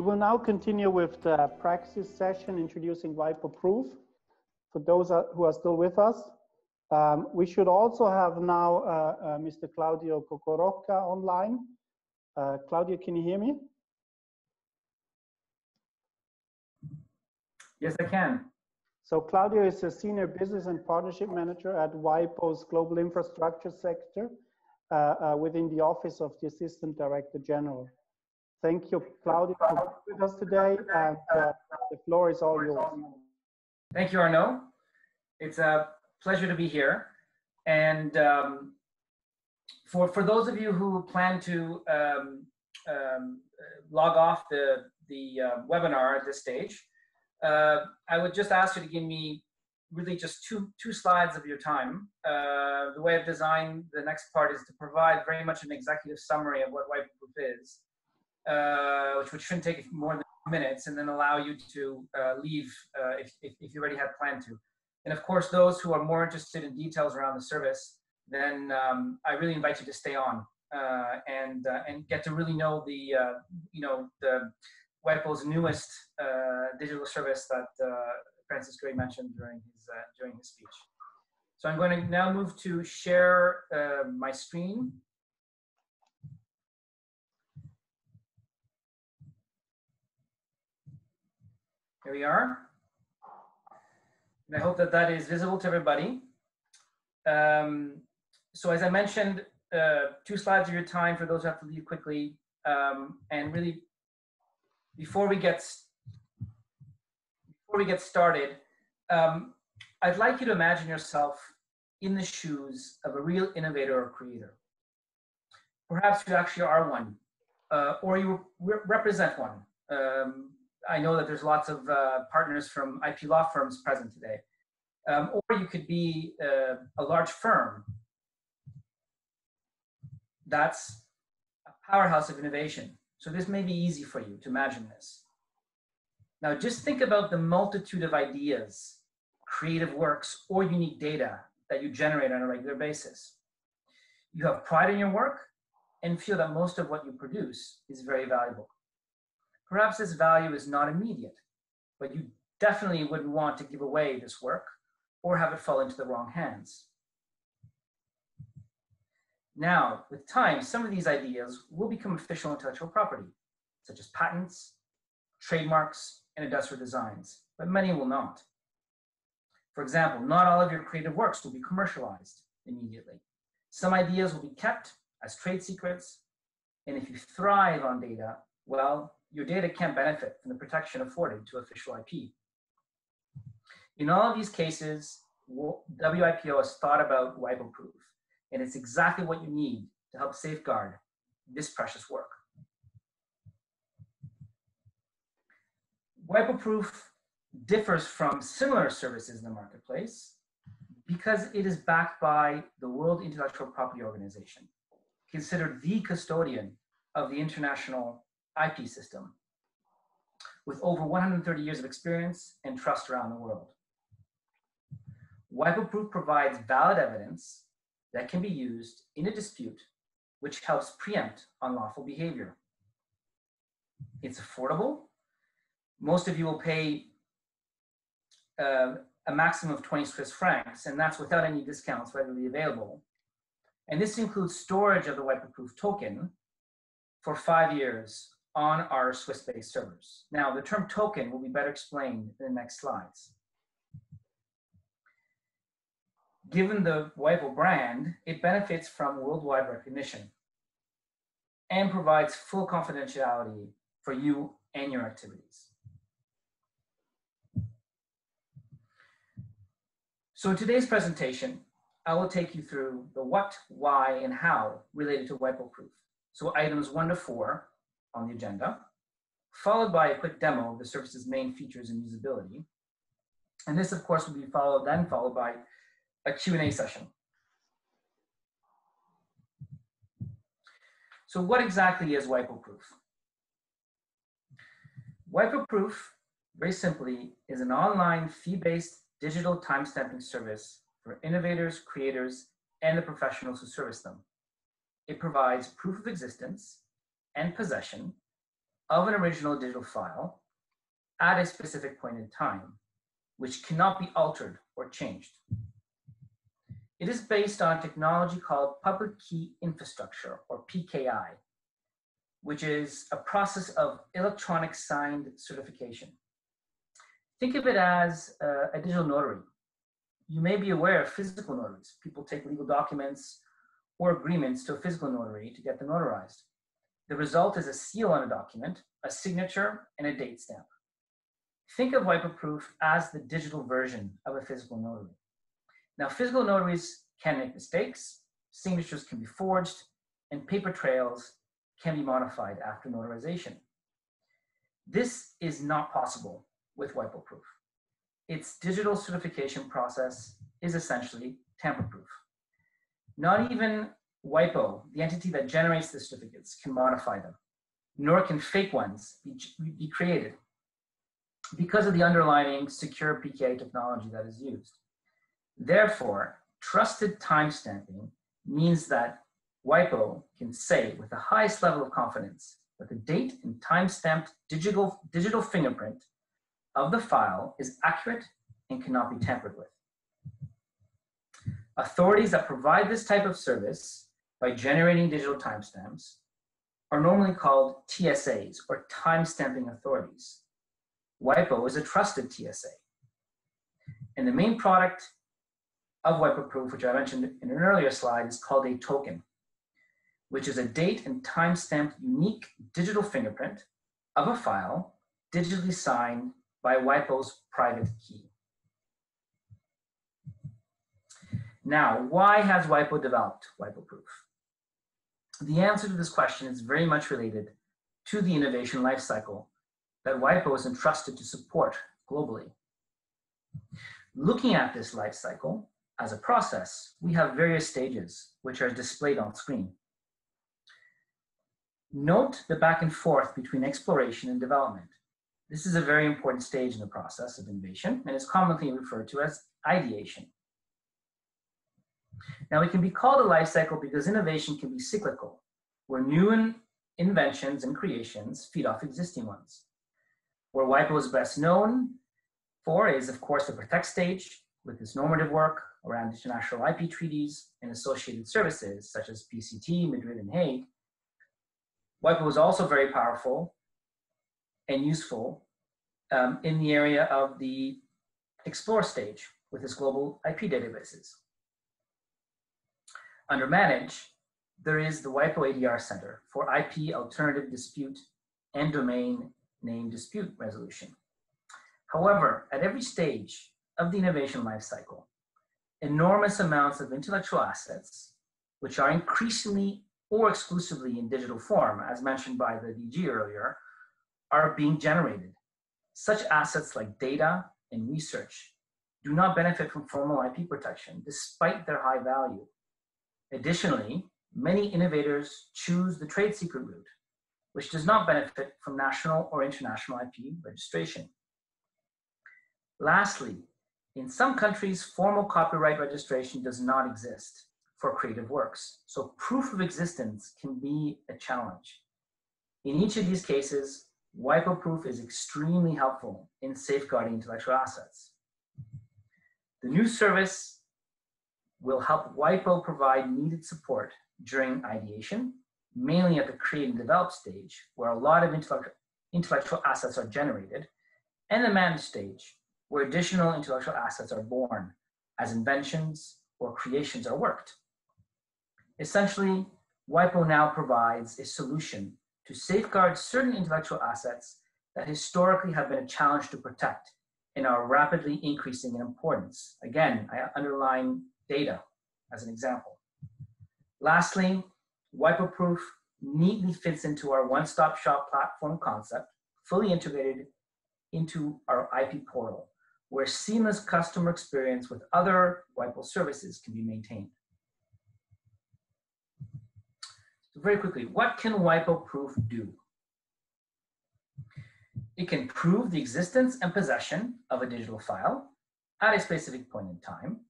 We will now continue with the practice session introducing WIPO Proof. For those who are still with us, we should also have now Mr. Claudio Cocorocchia online. Claudio, can you hear me? Yes, I can. So Claudio is a Senior Business and Partnership Manager at WIPO's Global Infrastructure Sector within the Office of the Assistant Director General. Thank you, Claudio, for being with us today, and the floor is all yours. Thank you, Arnaud. It's a pleasure to be here. And for those of you who plan to log off the webinar at this stage, I would just ask you to give me really just two slides of your time. The way I've designed the next part is to provide very much an executive summary of what WIPO Proof is, which shouldn't take more than 2 minutes, and then allow you to leave if you already had planned to. And of course, those who are more interested in details around the service, then I really invite you to stay on and get to really know the the WIPO's newest digital service that Francis Gurry mentioned during his speech. So I'm going to now move to share my screen. Here we are. And I hope that that is visible to everybody. So as I mentioned, 2 slides of your time for those who have to leave quickly. And really, before we get started, I'd like you to imagine yourself in the shoes of a real innovator or creator. Perhaps you actually are one, or you represent one. I know that there's lots of partners from IP law firms present today. Or you could be a large firm that's a powerhouse of innovation. So this may be easy for you to imagine this. Now just think about the multitude of ideas, creative works, or unique data that you generate on a regular basis. You have pride in your work and feel that most of what you produce is very valuable. Perhaps this value is not immediate, but you definitely wouldn't want to give away this work or have it fall into the wrong hands. Now, with time, some of these ideas will become official intellectual property, such as patents, trademarks, and industrial designs, but many will not. For example, not all of your creative works will be commercialized immediately. Some ideas will be kept as trade secrets, and if you thrive on data, well, your data can't benefit from the protection afforded to official IP. In all of these cases, WIPO has thought about WIPO Proof, and it's exactly what you need to help safeguard this precious work. WIPO Proof differs from similar services in the marketplace because it is backed by the World Intellectual Property Organization, considered the custodian of the international IP system, with over 130 years of experience and trust around the world. WIPO Proof provides valid evidence that can be used in a dispute, which helps preempt unlawful behavior. It's affordable. Most of you will pay a maximum of 20 Swiss francs, and that's without any discounts readily available. And this includes storage of the WIPO Proof token for 5 years on our Swiss-based servers. Now, the term token will be better explained in the next slides. Given the WIPO brand, it benefits from worldwide recognition and provides full confidentiality for you and your activities. So in today's presentation, I will take you through the what, why, and how related to WIPO Proof. So items 1 to 4 on the agenda, followed by a quick demo of the service's main features and usability. And this, of course, will be followed by a Q&A session. So what exactly is WIPO Proof? WIPO Proof, very simply, is an online fee-based digital timestamping service for innovators, creators, and the professionals who service them. It provides proof of existence and possession of an original digital file at a specific point in time, which cannot be altered or changed. It is based on technology called Public Key Infrastructure, or PKI, which is a process of electronic signed certification. Think of it as a digital notary. You may be aware of physical notaries. People take legal documents or agreements to a physical notary to get them notarized. The result is a seal on a document, a signature, and a date stamp. Think of WIPO Proof as the digital version of a physical notary. Now, physical notaries can make mistakes, signatures can be forged, and paper trails can be modified after notarization. This is not possible with WIPO Proof. Its digital certification process is essentially tamper-proof. Not even WIPO, the entity that generates the certificates, can modify them, nor can fake ones be created because of the underlying secure PKI technology that is used. Therefore, trusted timestamping means that WIPO can say with the highest level of confidence that the date and timestamped digital fingerprint of the file is accurate and cannot be tampered with. Authorities that provide this type of service by generating digital timestamps are normally called TSAs, or timestamping authorities. WIPO is a trusted TSA. And the main product of WIPO Proof, which I mentioned in an earlier slide, is called a token, which is a date and time-stamped unique digital fingerprint of a file digitally signed by WIPO's private key. Now, why has WIPO developed WIPO Proof? The answer to this question is very much related to the innovation lifecycle that WIPO is entrusted to support globally. Looking at this lifecycle as a process, we have various stages which are displayed on screen. Note the back and forth between exploration and development. This is a very important stage in the process of innovation and is commonly referred to as ideation. Now, it can be called a life cycle because innovation can be cyclical, where new inventions and creations feed off existing ones. Where WIPO is best known for is, of course, the protect stage with its normative work around international IP treaties and associated services such as PCT, Madrid, and Hague. WIPO is also very powerful and useful in the area of the explore stage with its global IP databases. Under manage, there is the WIPO ADR Center for IP alternative dispute and domain name dispute resolution. However, at every stage of the innovation lifecycle, enormous amounts of intellectual assets, which are increasingly or exclusively in digital form, as mentioned by the DG earlier, are being generated. Such assets like data and research do not benefit from formal IP protection, despite their high value. Additionally, many innovators choose the trade secret route, which does not benefit from national or international IP registration. Lastly, in some countries, formal copyright registration does not exist for creative works, so proof of existence can be a challenge. In each of these cases, WIPO Proof is extremely helpful in safeguarding intellectual assets. The new service will help WIPO provide needed support during ideation, mainly at the create and develop stage, where a lot of intellectual assets are generated, and the manage stage, where additional intellectual assets are born as inventions or creations are worked. Essentially, WIPO now provides a solution to safeguard certain intellectual assets that historically have been a challenge to protect and are rapidly increasing in importance. Again, I underline data as an example. Lastly, WIPO Proof neatly fits into our one-stop shop platform concept, fully integrated into our IP portal, where seamless customer experience with other WIPO services can be maintained. So very quickly, what can WIPO Proof do? It can prove the existence and possession of a digital file at a specific point in time.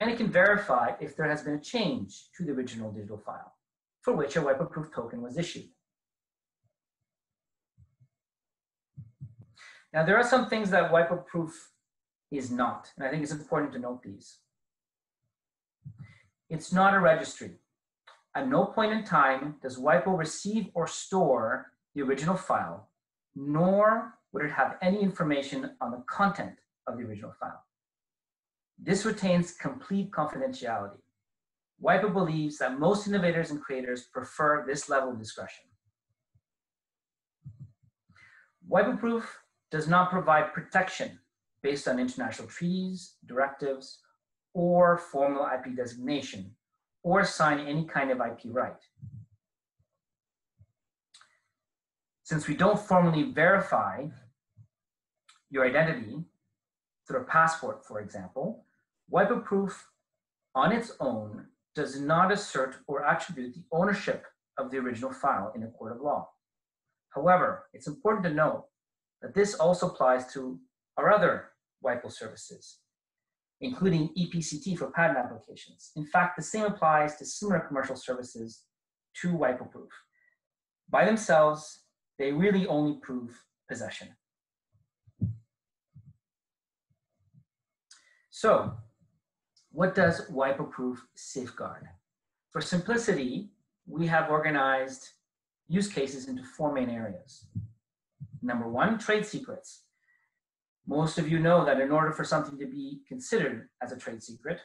And it can verify if there has been a change to the original digital file for which a WIPO Proof token was issued. Now, there are some things that WIPO Proof is not, and I think it's important to note these. It's not a registry. At no point in time does WIPO receive or store the original file, nor would it have any information on the content of the original file. This retains complete confidentiality. WIPO believes that most innovators and creators prefer this level of discretion. WIPO Proof does not provide protection based on international treaties, directives, or formal IP designation, or assign any kind of IP right. Since we don't formally verify your identity through a passport, for example, WIPO Proof on its own does not assert or attribute the ownership of the original file in a court of law. However, it's important to note that this also applies to our other WIPO services, including EPCT for patent applications. In fact, the same applies to similar commercial services to WIPO Proof. By themselves, they really only prove possession. So, what does WIPO Proof safeguard? For simplicity, we have organized use cases into 4 main areas. Number 1, trade secrets. Most of you know that in order for something to be considered as a trade secret,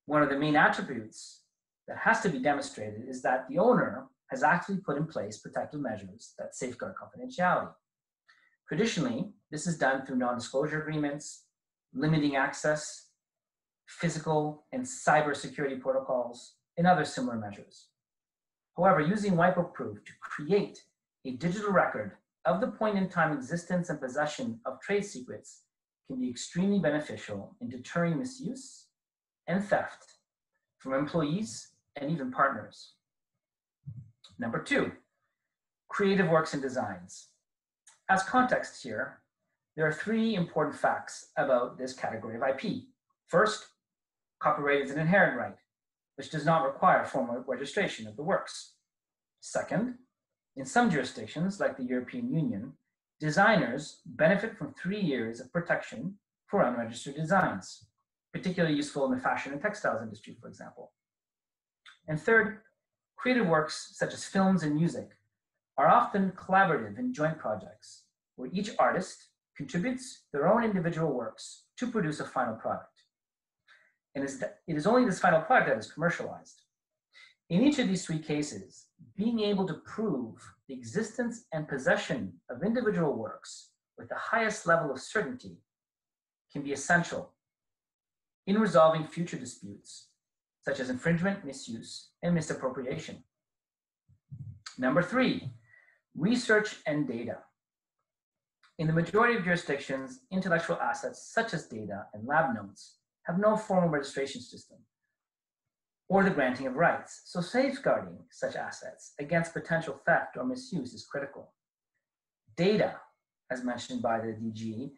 one of the main attributes that has to be demonstrated is that the owner has actually put in place protective measures that safeguard confidentiality. Traditionally, this is done through non-disclosure agreements, limiting access, physical and cyber security protocols, and other similar measures. However, using WIPO Proof to create a digital record of the point-in-time existence and possession of trade secrets can be extremely beneficial in deterring misuse and theft from employees and even partners. Number 2, creative works and designs. As context here, there are 3 important facts about this category of IP. First, copyright is an inherent right, which does not require formal registration of the works. Second, in some jurisdictions, like the European Union, designers benefit from 3 years of protection for unregistered designs, particularly useful in the fashion and textiles industry, for example. And third, creative works such as films and music are often collaborative and joint projects where each artist contributes their own individual works to produce a final product. And it is only this final product that is commercialized. In each of these 3 cases, being able to prove the existence and possession of individual works with the highest level of certainty can be essential in resolving future disputes, such as infringement, misuse, and misappropriation. Number 3, research and data. In the majority of jurisdictions, intellectual assets such as data and lab notes have no formal registration system or the granting of rights, so safeguarding such assets against potential theft or misuse is critical. Data, as mentioned by the DG,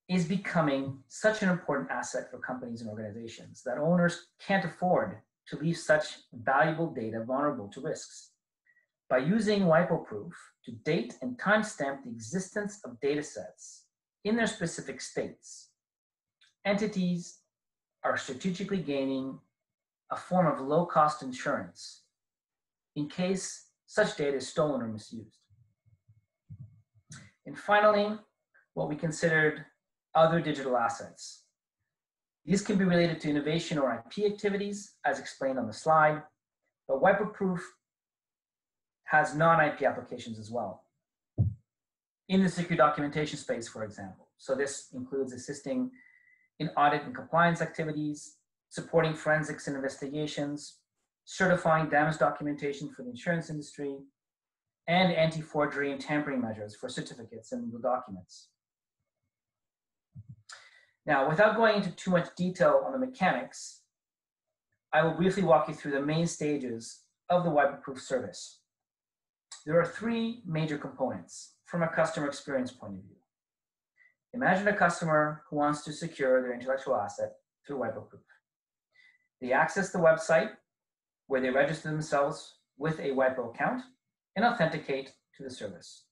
is becoming such an important asset for companies and organizations that owners can't afford to leave such valuable data vulnerable to risks. By using WIPO Proof to date and timestamp the existence of data sets in their specific states, entities are strategically gaining a form of low-cost insurance in case such data is stolen or misused. And finally, what we considered other digital assets. These can be related to innovation or IP activities, as explained on the slide, but WIPO Proof has non-IP applications as well. In the secure documentation space, for example. So this includes assisting in audit and compliance activities, supporting forensics and investigations, certifying damage documentation for the insurance industry, and anti-forgery and tampering measures for certificates and legal documents. Now, without going into too much detail on the mechanics, I will briefly walk you through the main stages of the WIPO Proof service. There are 3 major components from a customer experience point of view. Imagine a customer who wants to secure their intellectual asset through WIPO Proof. They access the website where they register themselves with a WIPO account and authenticate to the service.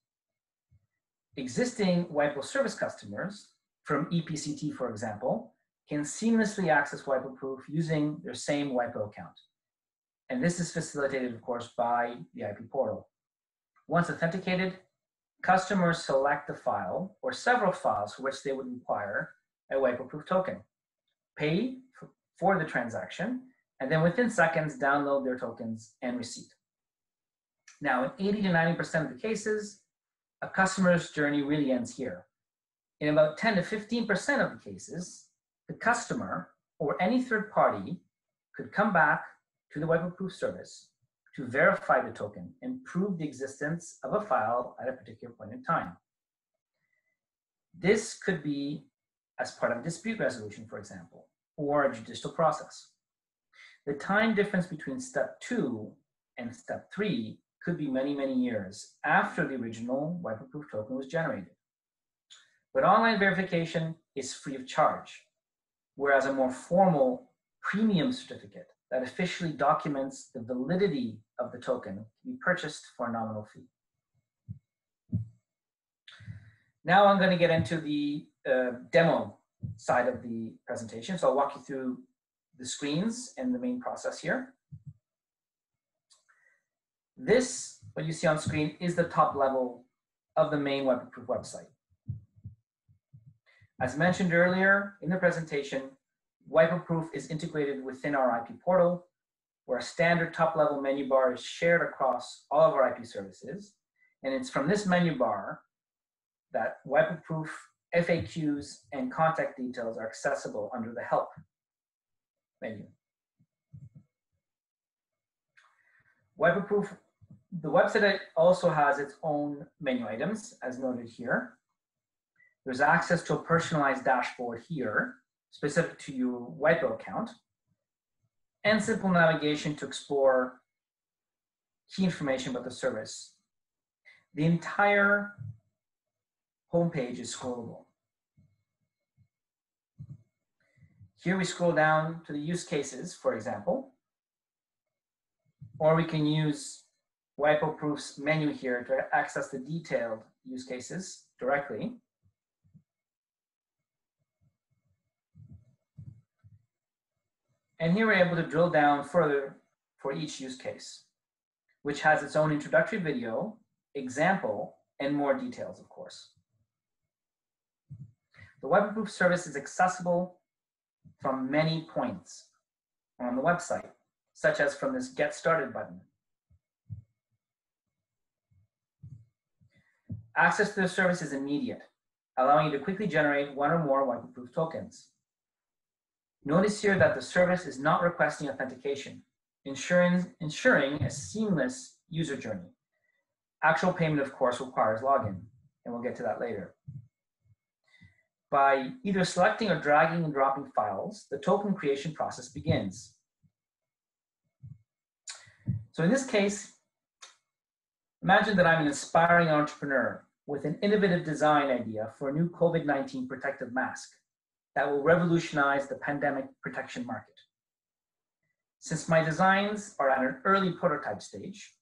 existing WIPO service customers from EPCT, for example, can seamlessly access WIPO Proof using their same WIPO account. And this is facilitated, of course, by the AIPPI portal. Once authenticated, customers select the file or several files for which they would require a WIPO Proof token, pay for the transaction, and then within seconds, download their tokens and receipt. Now, in 80 to 90% of the cases, a customer's journey really ends here. In about 10 to 15% of the cases, the customer or any third party could come back to the WIPO Proof service to verify the token and prove the existence of a file at a particular point in time. This could be as part of dispute resolution, for example, or a judicial process. The time difference between step 2 and step 3 could be many, many years after the original WIPO Proof token was generated. But online verification is free of charge, whereas a more formal premium certificate that officially documents the validity of the token can be purchased for a nominal fee. Now I'm going to get into the demo side of the presentation. So I'll walk you through the screens and the main process here. This, what you see on screen, is the top level of the main WIPO Proof website. As mentioned earlier in the presentation, WIPO Proof is integrated within our AIPPI portal, where a standard top-level menu bar is shared across all of our IP services. And it's from this menu bar that WIPO Proof FAQs and contact details are accessible under the Help menu. WIPO Proof, the website also has its own menu items, as noted here. There's access to a personalized dashboard here, specific to your WIPO account, and simple navigation to explore key information about the service. The entire homepage is scrollable. Here we scroll down to the use cases, for example, or we can use WIPO Proof's menu here to access the detailed use cases directly. And here we're able to drill down further for each use case, which has its own introductory video, example, and more details, of course. The WIPO Proof service is accessible from many points on the website, such as from this Get Started button. Access to the service is immediate, allowing you to quickly generate one or more WIPO Proof tokens. Notice here that the service is not requesting authentication, ensuring a seamless user journey. Actual payment, of course, requires login, and we'll get to that later. By either selecting or dragging and dropping files, the token creation process begins. So in this case, imagine that I'm an aspiring entrepreneur with an innovative design idea for a new COVID-19 protective mask that will revolutionize the pandemic protection market. Since my designs are at an early prototype stage,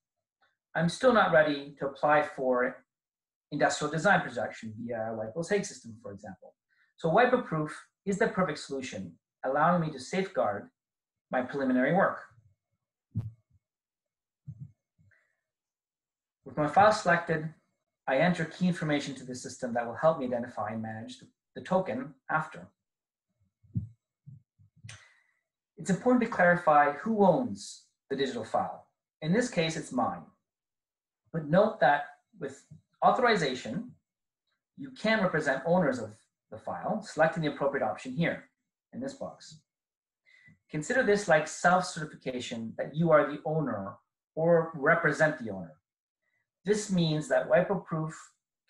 I'm still not ready to apply for industrial design protection via WIPO's Hague system, for example. So WIPO Proof is the perfect solution, allowing me to safeguard my preliminary work. With my file selected, I enter key information to the system that will help me identify and manage the token after. It's important to clarify who owns the digital file. In this case, it's mine. But note that with authorization, you can represent owners of the file, selecting the appropriate option here in this box. Consider this like self-certification that you are the owner or represent the owner. This means that WIPO Proof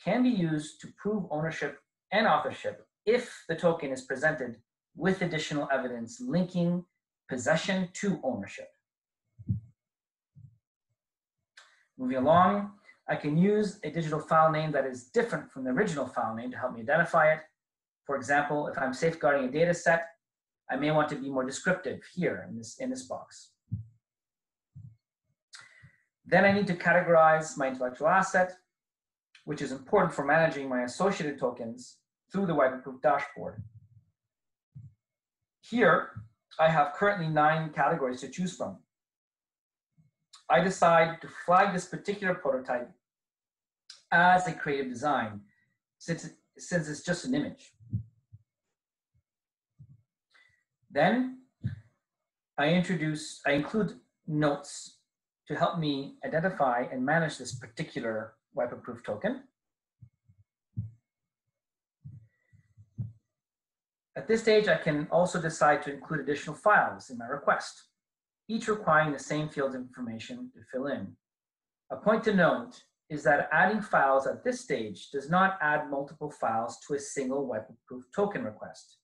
can be used to prove ownership and authorship if the token is presented with additional evidence linking possession to ownership. Moving along, I can use a digital file name that is different from the original file name to help me identify it. For example, if I'm safeguarding a data set, I may want to be more descriptive here in this box. Then I need to categorize my intellectual asset. which is important for managing my associated tokens through the WIPO Proof dashboard. Here, I have currently 9 categories to choose from. I decide to flag this particular prototype as a creative design, since it's just an image. Then I include notes to help me identify and manage this particular WIPO Proof token. At this stage, I can also decide to include additional files in my request, each requiring the same field information to fill in. A point to note is that adding files at this stage does not add multiple files to a single WIPO Proof token request,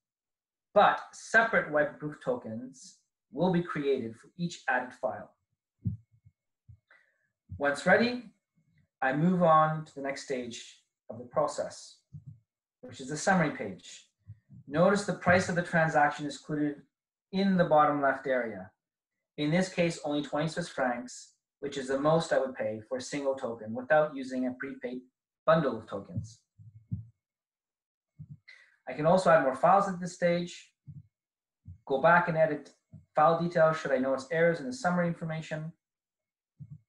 but separate WIPO Proof tokens will be created for each added file. Once ready, I move on to the next stage of the process, which is the summary page. Notice the price of the transaction is included in the bottom left area. In this case, only 20 Swiss francs, which is the most I would pay for a single token without using a prepaid bundle of tokens. I can also add more files at this stage, go back and edit file details should I notice errors in the summary information.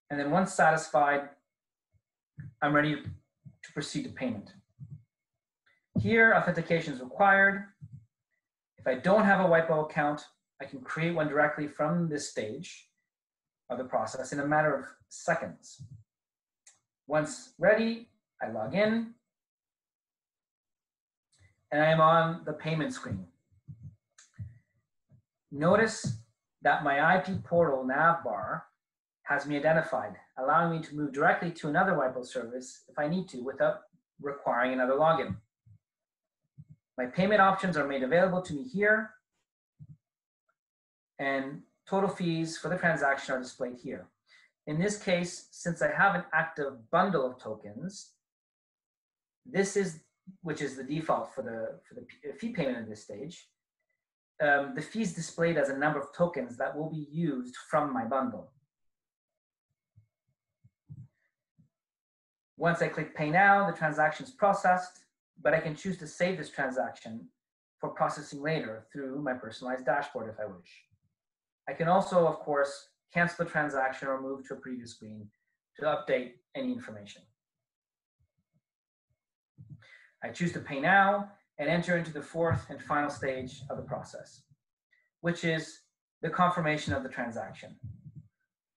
And then once satisfied, I'm ready to proceed to payment. Here, authentication is required. If I don't have a WIPO account, I can create one directly from this stage of the process in a matter of seconds. Once ready, I log in, and I am on the payment screen. Notice that my AIPPI portal nav bar has me identified, allowing me to move directly to another WIPO service if I need to without requiring another login. My payment options are made available to me here, and total fees for the transaction are displayed here. In this case, since I have an active bundle of tokens, which is the default for the fee payment at this stage, the fee is displayed as a number of tokens that will be used from my bundle. Once I click Pay Now, the transaction is processed, but I can choose to save this transaction for processing later through my personalized dashboard if I wish. I can also, of course, cancel the transaction or move to a previous screen to update any information. I choose to Pay Now and enter into the fourth and final stage of the process, which is the confirmation of the transaction,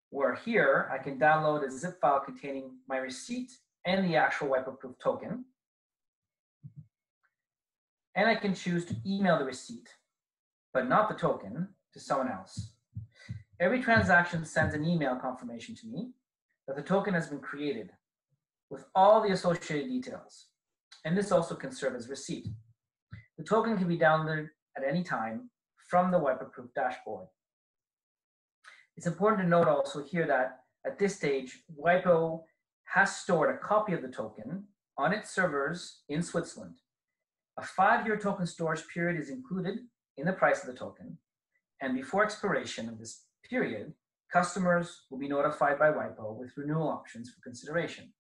where here I can download a zip file containing my receipt and the actual WIPO Proof token. And I can choose to email the receipt, but not the token, to someone else. Every transaction sends an email confirmation to me that the token has been created with all the associated details. And this also can serve as receipt. The token can be downloaded at any time from the WIPO Proof dashboard. It's important to note also here that at this stage, WIPO has stored a copy of the token on its servers in Switzerland. A 5-year token storage period is included in the price of the token, and before expiration of this period, customers will be notified by WIPO with renewal options for consideration.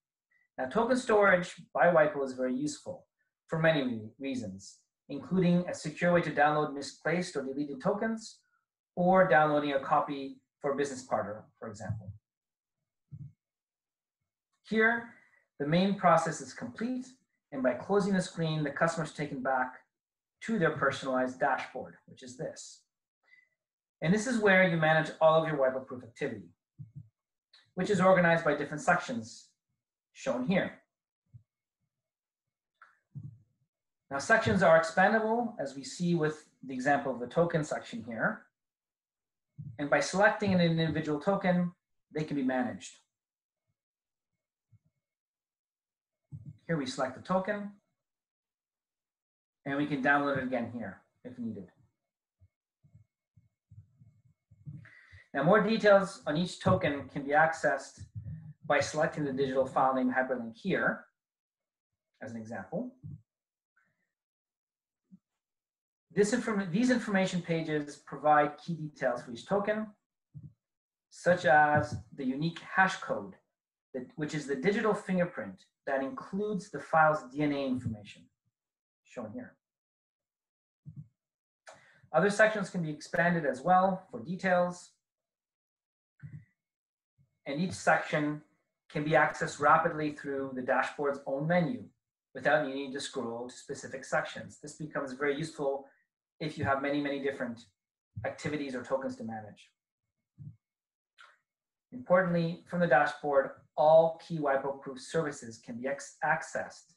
Now, token storage by WIPO is very useful for many reasons, including a secure way to download misplaced or deleted tokens, or downloading a copy for a business partner, for example. Here, the main process is complete, and by closing the screen, the customer is taken back to their personalized dashboard, which is this. And this is where you manage all of your WIPO Proof activity, which is organized by different sections shown here. Now, sections are expandable, as we see with the example of the token section here. And by selecting an individual token, they can be managed. Here we select the token, and we can download it again here if needed. Now, more details on each token can be accessed by selecting the digital file name hyperlink here, as an example. These information pages provide key details for each token, such as the unique hash code which is the digital fingerprint that includes the file's DNA information, shown here. Other sections can be expanded as well for details. And each section can be accessed rapidly through the dashboard's own menu without needing to scroll to specific sections. This becomes very useful if you have many, many different activities or tokens to manage. Importantly, from the dashboard, all key WIPO proof services can be accessed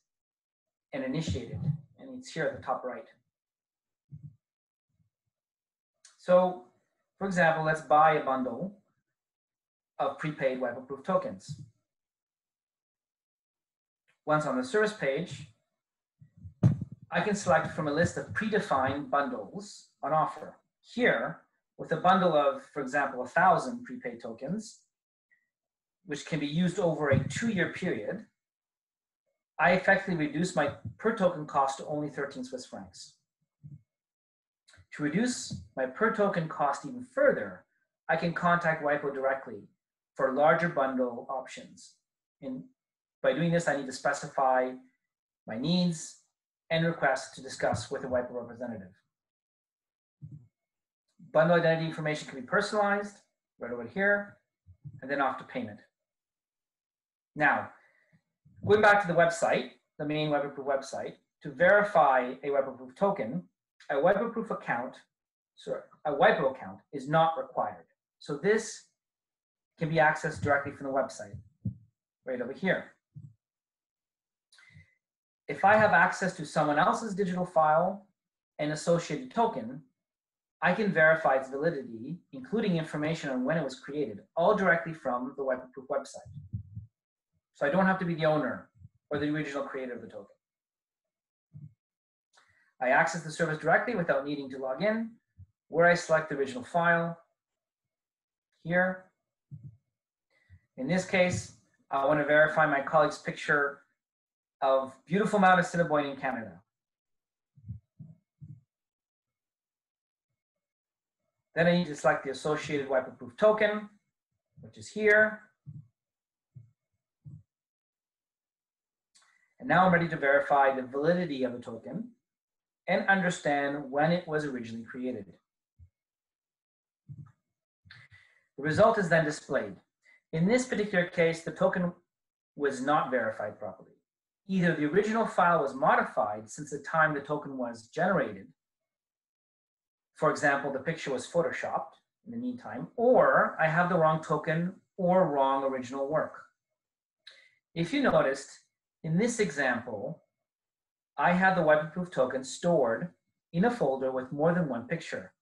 and initiated, and it's here at the top right. So, for example, let's buy a bundle of prepaid WIPO proof tokens. Once on the service page, I can select from a list of predefined bundles on offer. Here, with a bundle of, for example, 1,000 prepaid tokens, which can be used over a 2-year period, I effectively reduce my per token cost to only 13 Swiss francs. To reduce my per token cost even further, I can contact WIPO directly for larger bundle options. And by doing this, I need to specify my needs and request to discuss with a WIPO representative. Bundle identity information can be personalized right over here, and then off to payment. Now, going back to the website, the main WIPO Proof website, to verify a WIPO Proof token, a WIPO Proof account, a WIPO account is not required. So this can be accessed directly from the website, right over here. If I have access to someone else's digital file and associated token, I can verify its validity, including information on when it was created, all directly from the WIPO Proof website. So I don't have to be the owner or the original creator of the token. I access the service directly without needing to log in, where I select the original file here. In this case, I want to verify my colleague's picture of beautiful Mount Assiniboine in Canada. Then I need to select the associated WIPO Proof token, which is here. And now I'm ready to verify the validity of the token and understand when it was originally created. The result is then displayed. In this particular case, the token was not verified properly. Either the original file was modified since the time the token was generated. For example, the picture was photoshopped in the meantime, or I have the wrong token or wrong original work. If you noticed, in this example, I have the WIPO Proof token stored in a folder with more than one picture,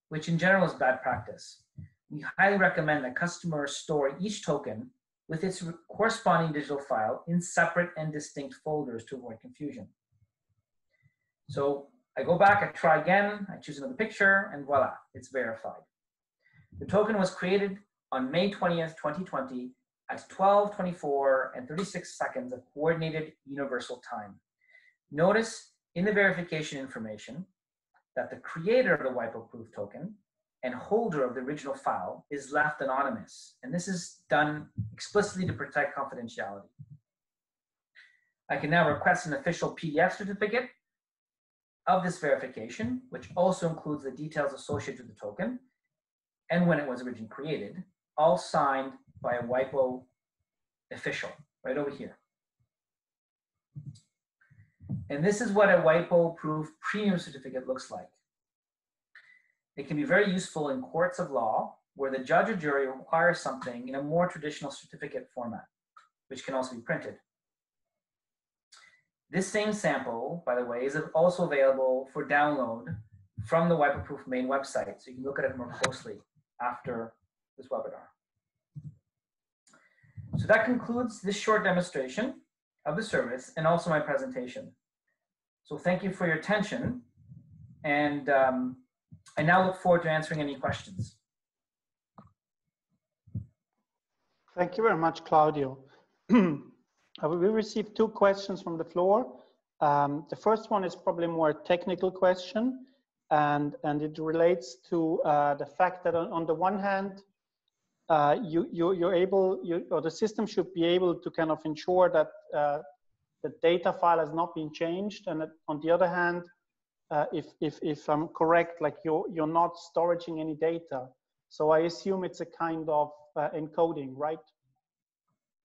which in general is bad practice. We highly recommend that customers store each token with its corresponding digital file in separate and distinct folders to avoid confusion. So I go back, I try again, I choose another picture, and voila, it's verified. The token was created on May 20th, 2020 at 12:24 and 36 seconds of coordinated universal time. Notice in the verification information that the creator of the WIPO Proof token and holder of the original file is left anonymous. And this is done explicitly to protect confidentiality. I can now request an official PDF certificate of this verification, which also includes the details associated with the token and when it was originally created, all signed by a WIPO official, right over here. And this is what a WIPO Proof premium certificate looks like. It can be very useful in courts of law where the judge or jury requires something in a more traditional certificate format, which can also be printed. This same sample, by the way, is also available for download from the WIPO Proof main website, so you can look at it more closely after this webinar. So that concludes this short demonstration of the service and also my presentation. So thank you for your attention, and I now look forward to answering any questions. Thank you very much, Claudio. We received 2 questions from the floor. The first one is probably a more technical question, and it relates to the fact that on the one hand, you're able, or the system should be able to kind of ensure that the data file has not been changed, and that, on the other hand, if I'm correct, like you're not storing any data. So I assume it's a kind of encoding, right?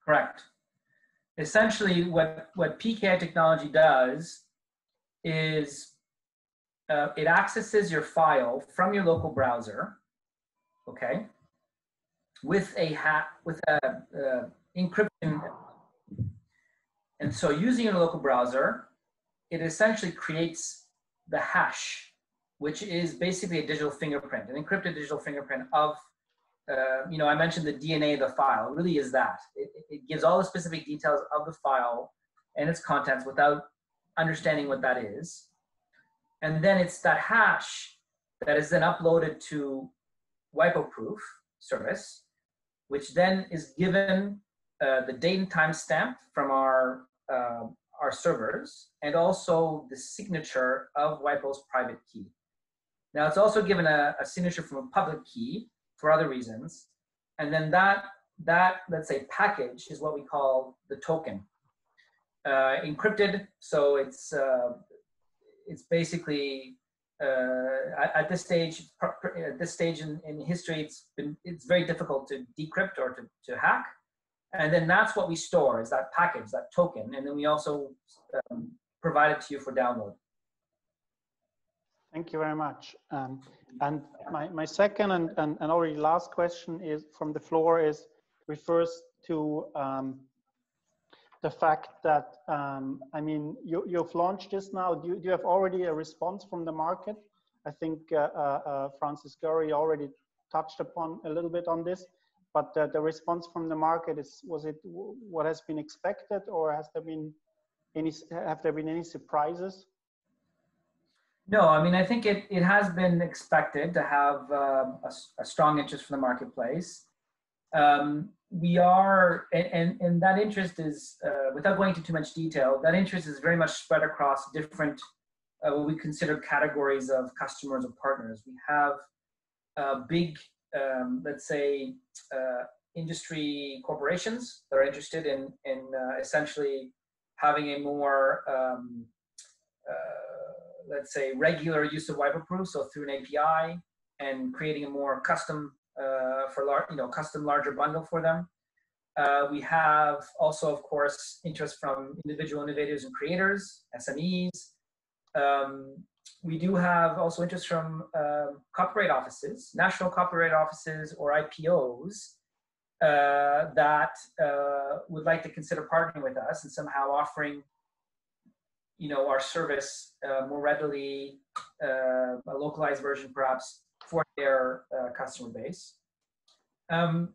Correct. Essentially, what PKI technology does is it accesses your file from your local browser, okay, with a encryption. And so using your local browser, it essentially creates the hash, which is basically a digital fingerprint, an encrypted digital fingerprint of, you know, I mentioned the DNA of the file. It really is that. It gives all the specific details of the file and its contents without understanding what that is. And then it's that hash that is then uploaded to WIPO Proof service, which then is given the date and time stamp from our servers, and also the signature of WIPO's private key. Now it's also given a signature from a public key for other reasons. And then that let's say package is what we call the token. Encrypted, so it's basically at this stage in history, it's very difficult to decrypt or to hack. And then that's what we store, is that package, that token. And then we also provide it to you for download. Thank you very much. And my second and already last question is from the floor refers to the fact that, I mean, you've launched this now. Do you have already a response from the market? I think Francis Gurry already touched upon a little bit on this. But the response from the market was it what has been expected, or have there been any surprises? No, I mean, I think it has been expected to have a strong interest from the marketplace. We are, and that interest is, without going into too much detail, that interest is very much spread across different, what we consider categories of customers or partners. We have big, let's say, industry corporations that are interested in essentially having a more, let's say, regular use of WIPO Proof, so through an API, and creating a more custom, custom larger bundle for them. We have also, of course, interest from individual innovators and creators, SMEs. We do have also interest from copyright offices, national copyright offices, or IPOs that would like to consider partnering with us and somehow offering, you know, our service more readily, a localized version perhaps for their customer base. And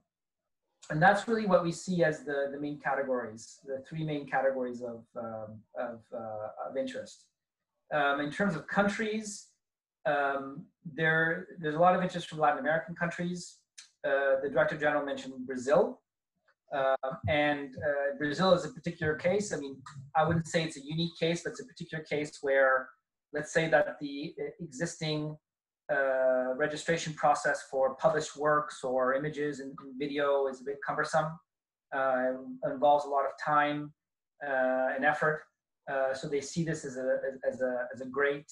that's really what we see as the main categories, the three main categories of interest. In terms of countries, there's a lot of interest from Latin American countries. The Director General mentioned Brazil. And Brazil is a particular case. I mean, I wouldn't say it's a unique case, but it's a particular case where, let's say that the existing registration process for published works or images and video is a bit cumbersome. Involves a lot of time and effort. So they see this as a great,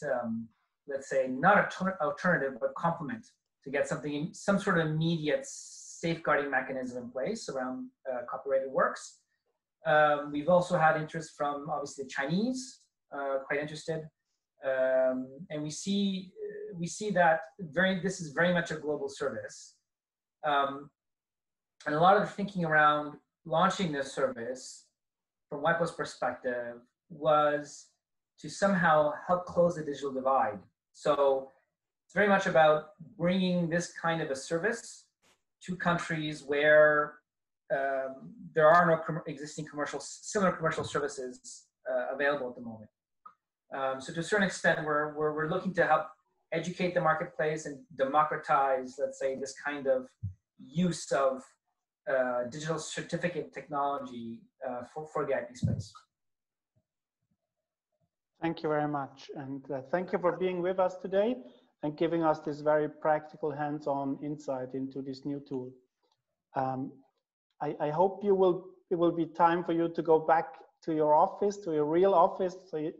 let's say, not alternative, but complement to get some sort of immediate safeguarding mechanism in place around copyrighted works. We've also had interest from, obviously, the Chinese, quite interested. And we see that this is very much a global service. And a lot of the thinking around launching this service from WIPO's perspective was to somehow help close the digital divide. So it's very much about bringing this kind of a service to countries where there are no existing similar commercial services available at the moment. So to a certain extent, we're looking to help educate the marketplace and democratize, let's say, this kind of use of digital certificate technology for the IP space. Thank you very much. And thank you for being with us today and giving us this very practical hands-on insight into this new tool. I hope it will be time for you to go back to your office, to your real office, so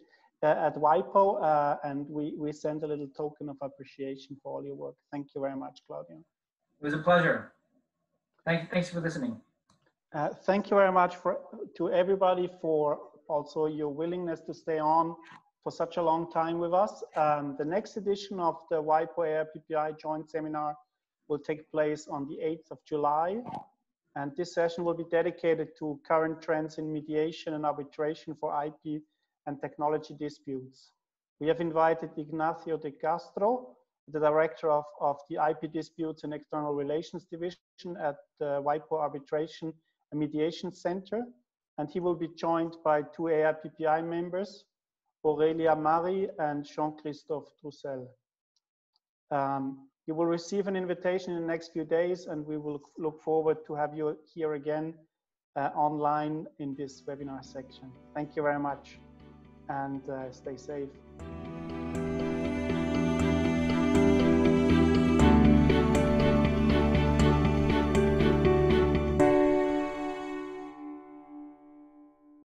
at WIPO, and we send a little token of appreciation for all your work. Thank you very much, Claudio. It was a pleasure. Thanks for listening. Thank you very much to everybody for also your willingness to stay on for such a long time with us. The next edition of the WIPO AIPPI joint seminar will take place on the 8th of July. And this session will be dedicated to current trends in mediation and arbitration for IP and technology disputes. We have invited Ignacio de Castro, the director of the IP Disputes and External Relations Division at the WIPO Arbitration and Mediation Center. And he will be joined by 2 AIPPI members, Aurelia Marie and Jean-Christophe Troussel. You will receive an invitation in the next few days, and we will look forward to have you here again online in this webinar section. Thank you very much, and stay safe.